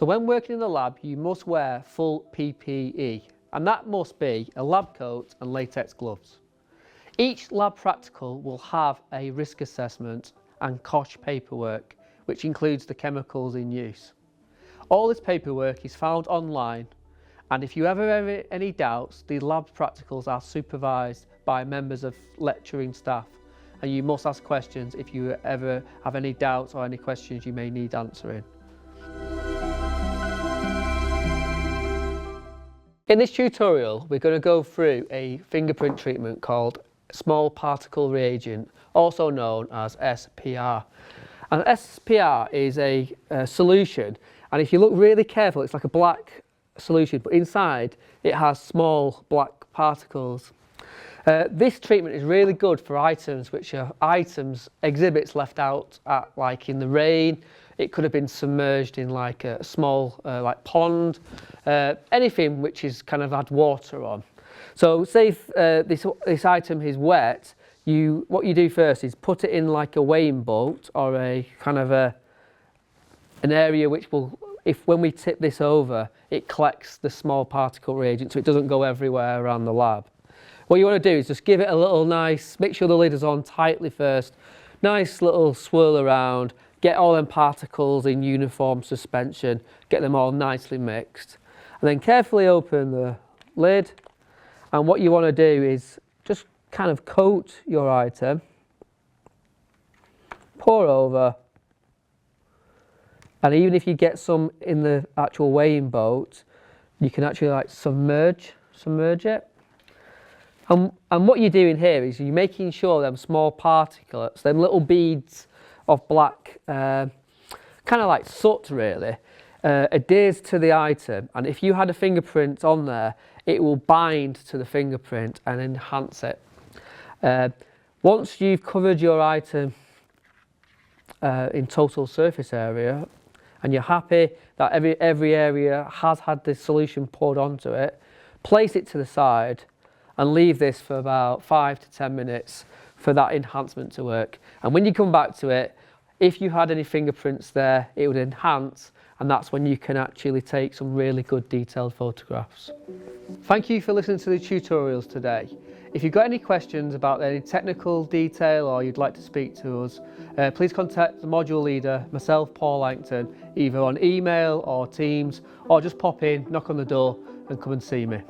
So when working in the lab, you must wear full PPE, and that must be a lab coat and latex gloves. Each lab practical will have a risk assessment and COSH paperwork, which includes the chemicals in use. All this paperwork is found online, and if you ever have any doubts, the lab practicals are supervised by members of lecturing staff, and you must ask questions if you ever have any doubts or any questions you may need answering. In this tutorial, we're going to go through a fingerprint treatment called small particle reagent, also known as SPR. And SPR is a solution, and if you look really careful, it's like a black solution, but inside it has small black particles. This treatment is really good for items which are exhibits left out like in the rain. It could have been submerged in like a small like pond, anything which is kind of had water on. So say if this item is wet, what you do first is put it in like a weighing boat or a kind of an area which will, when we tip this over, it collects the small particle reagent so it doesn't go everywhere around the lab. What you want to do is just give it a little nice, make sure the lid is on tightly first, nice little swirl around, get all them particles in uniform suspension, get them all nicely mixed, and then carefully open the lid. And what you want to do is just kind of coat your item, pour over, and even if you get some in the actual weighing boat, you can actually like submerge it. And what you're doing here is you're making sure them small particles, them little beads of black, kind of like soot really, adheres to the item, and if you had a fingerprint on there, it will bind to the fingerprint and enhance it. Once you've covered your item in total surface area, and you're happy that every area has had this solution poured onto it, place it to the side and leave this for about 5 to 10 minutes for that enhancement to work. And when you come back to it, if you had any fingerprints there, it would enhance, and that's when you can actually take some really good detailed photographs. Thank you for listening to the tutorials today. If you've got any questions about any technical detail or you'd like to speak to us, please contact the module leader, myself, Paul Langton, either on email or Teams, or just pop in, knock on the door and come and see me.